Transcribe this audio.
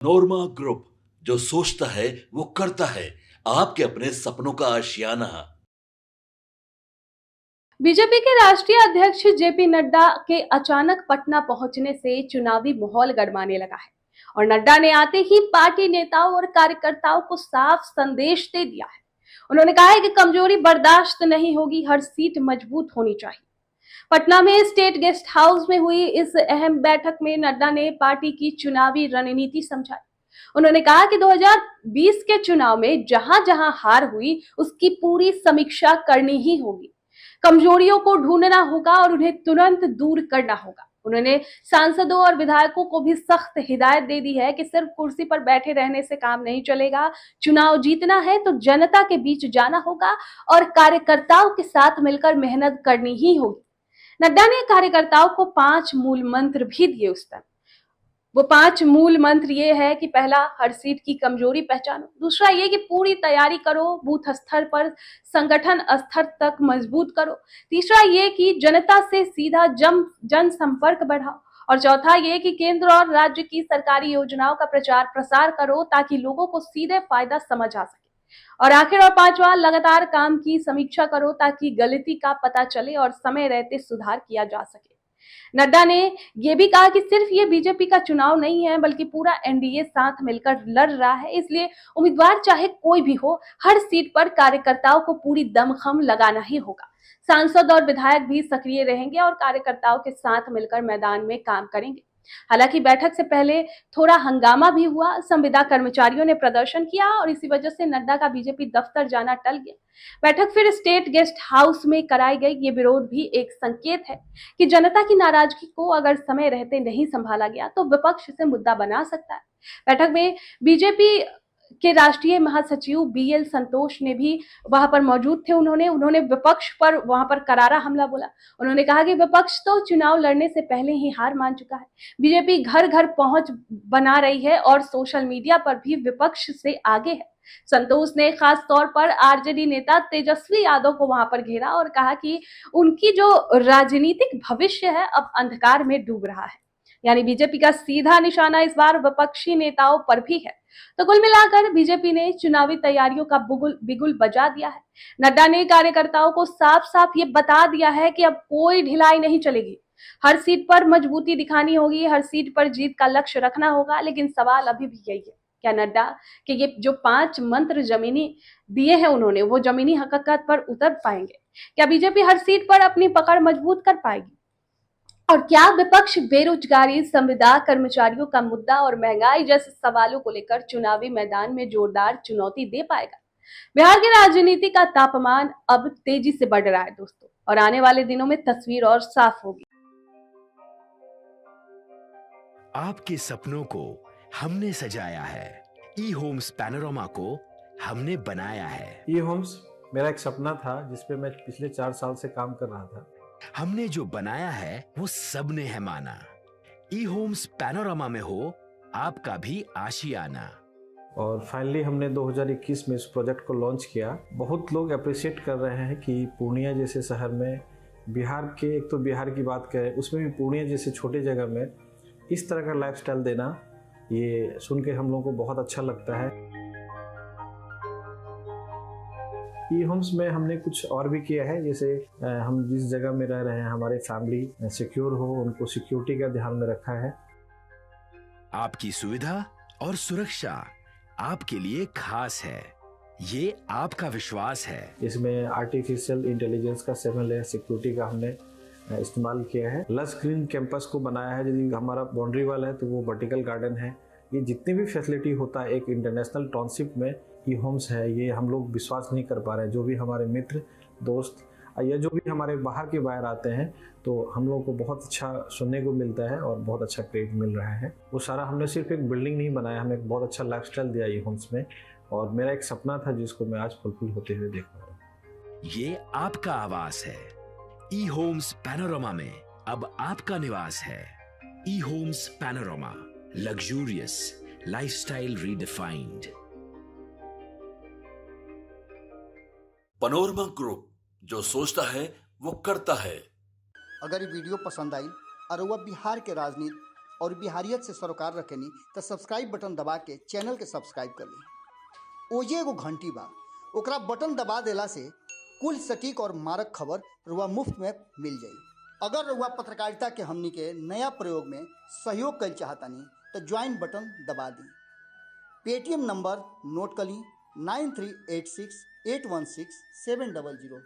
नोरमा group, जो सोचता है वो करता है। आपके अपने सपनों का आशियाना। बीजेपी के राष्ट्रीय अध्यक्ष जेपी नड्डा के अचानक पटना पहुंचने से चुनावी माहौल गरमाने लगा है और नड्डा ने आते ही पार्टी नेताओं और कार्यकर्ताओं को साफ संदेश दे दिया है। उन्होंने कहा है कि कमजोरी बर्दाश्त नहीं होगी, हर सीट मजबूत होनी चाहिए। पटना में स्टेट गेस्ट हाउस में हुई इस अहम बैठक में नड्डा ने पार्टी की चुनावी रणनीति समझाई। उन्होंने कहा कि 2020 के चुनाव में जहां जहां हार हुई उसकी पूरी समीक्षा करनी ही होगी। कमजोरियों को ढूंढना होगा और उन्हें तुरंत दूर करना होगा। उन्होंने सांसदों और विधायकों को भी सख्त हिदायत दे दी है कि सिर्फ कुर्सी पर बैठे रहने से काम नहीं चलेगा। चुनाव जीतना है तो जनता के बीच जाना होगा और कार्यकर्ताओं के साथ मिलकर मेहनत करनी ही होगी। नड्डा ने कार्यकर्ताओं को 5 मूल मंत्र भी दिए उस दिन। वो 5 मूल मंत्र ये है कि पहला, हर सीट की कमजोरी पहचानो। दूसरा ये कि पूरी तैयारी करो, बूथ स्तर पर संगठन स्तर तक मजबूत करो। तीसरा ये कि जनता से सीधा जन संपर्क बढ़ाओ। और चौथा ये कि केंद्र और राज्य की सरकारी योजनाओं का प्रचार प्रसार करो ताकि लोगों को सीधे फायदा समझ आ सके। और आखिर और पांचवा, लगातार काम की समीक्षा करो ताकि गलती का पता चले और समय रहते सुधार किया जा सके। नड्डा ने यह भी कहा कि सिर्फ ये बीजेपी का चुनाव नहीं है बल्कि पूरा एनडीए साथ मिलकर लड़ रहा है, इसलिए उम्मीदवार चाहे कोई भी हो, हर सीट पर कार्यकर्ताओं को पूरी दमखम लगाना ही होगा। सांसद और विधायक भी सक्रिय रहेंगे और कार्यकर्ताओं के साथ मिलकर मैदान में काम करेंगे। हालांकि बैठक से पहले थोड़ा हंगामा भी हुआ। संविदा कर्मचारियों ने प्रदर्शन किया और इसी वजह से नड्डा का बीजेपी दफ्तर जाना टल गया। बैठक फिर स्टेट गेस्ट हाउस में कराई गई। ये विरोध भी एक संकेत है कि जनता की नाराजगी को अगर समय रहते नहीं संभाला गया तो विपक्ष से मुद्दा बना सकता है। बैठक में बीजेपी के राष्ट्रीय महासचिव बीएल संतोष ने भी वहां पर मौजूद थे। उन्होंने विपक्ष पर वहां पर करारा हमला बोला। उन्होंने कहा कि विपक्ष तो चुनाव लड़ने से पहले ही हार मान चुका है। बीजेपी घर घर पहुंच बना रही है और सोशल मीडिया पर भी विपक्ष से आगे है। संतोष ने खास तौर पर आरजेडी नेता तेजस्वी यादव को वहां पर घेरा और कहा कि उनकी जो राजनीतिक भविष्य है अब अंधकार में डूब रहा है। यानी बीजेपी का सीधा निशाना इस बार विपक्षी नेताओं पर भी है। तो कुल मिलाकर बीजेपी ने चुनावी तैयारियों का बिगुल बजा दिया है। नड्डा ने कार्यकर्ताओं को साफ साफ ये बता दिया है कि अब कोई ढिलाई नहीं चलेगी। हर सीट पर मजबूती दिखानी होगी, हर सीट पर जीत का लक्ष्य रखना होगा। लेकिन सवाल अभी भी यही है, क्या नड्डा के ये जो 5 मंत्र जमीनी दिए हैं उन्होंने, वो जमीनी हकीकत पर उतर पाएंगे? क्या बीजेपी हर सीट पर अपनी पकड़ मजबूत कर पाएगी? और क्या विपक्ष बेरोजगारी, संविदा कर्मचारियों का मुद्दा और महंगाई जैसे सवालों को लेकर चुनावी मैदान में जोरदार चुनौती दे पाएगा? बिहार की राजनीति का तापमान अब तेजी से बढ़ रहा है दोस्तों, और आने वाले दिनों में तस्वीर और साफ होगी। आपके सपनों को हमने सजाया है, ई होम्स पैनोरमा को हमने बनाया है। ई होम्स मेरा एक सपना था जिसपे मैं पिछले 4 साल से काम कर रहा था। हमने जो बनाया है वो सबने है माना। ई होम्स पैनोरमा में हो आपका भी आशियाना। और फाइनली हमने 2021 में इस प्रोजेक्ट को लॉन्च किया। बहुत लोग अप्रिशिएट कर रहे हैं कि पूर्णिया जैसे शहर में, बिहार के, एक तो बिहार की बात करें उसमें भी पूर्णिया जैसे छोटे जगह में इस तरह का लाइफस्टाइल देना, ये सुन के हम लोगों को बहुत अच्छा लगता है। ई होम्स में हमने कुछ और भी किया है, जैसे हम जिस जगह में रह रहे हैं हमारे फैमिली सिक्योर हो, उनको सिक्योरिटी का ध्यान में रखा है। आपकी सुविधा और सुरक्षा आपके लिए खास है, ये आपका विश्वास है। इसमें आर्टिफिशियल इंटेलिजेंस का 7 लेयर सिक्योरिटी का हमने इस्तेमाल किया है। लस ग्रीन कैंपस को बनाया है। यदि हमारा बाउंड्री वाल है तो वो वर्टिकल गार्डन है। ये जितनी भी फैसिलिटी होता है एक इंटरनेशनल टाउनशिप में, ई होम्स है, ये हम लोग विश्वास नहीं कर पा रहे हैं। जो भी हमारे मित्र दोस्त या जो भी हमारे बाहर के बाहर आते हैं तो हम लोग को बहुत अच्छा सुनने को मिलता है और बहुत अच्छा क्रेडिट मिल रहा है। वो सारा हमने सिर्फ एक बिल्डिंग नहीं बनाया, हमें एक बहुत अच्छा लाइफस्टाइल दिया ई होम्स में, और मेरा एक सपना था जिसको मैं आज फुलफिल होते हुए देख रहा हूँ। ये आपका आवास है। ई होम्स पैनोरमा में अब आपका निवास है। E Homes Panorama, luxurious lifestyle redefined. Panorama group, जो सोचता है वो करता है। अगर ये वीडियो पसंद आई और वह बिहार के राजनीति और बिहारियत से सरोकार रखेनी तो सब्सक्राइब बटन दबा के चैनल के सब्सक्राइब कर ली। ओजे एगो घंटी बा, ओकरा बटन दबा देला से कुल सटीक और मारक खबर रुआ मुफ्त में मिल जाई। अगर रुआ पत्रकारिता के हमनी के नया प्रयोग में सहयोग कर चाहतानी तो ज्वाइन बटन दबा दी। पेटीएम नंबर नोट कर ली 9386816700।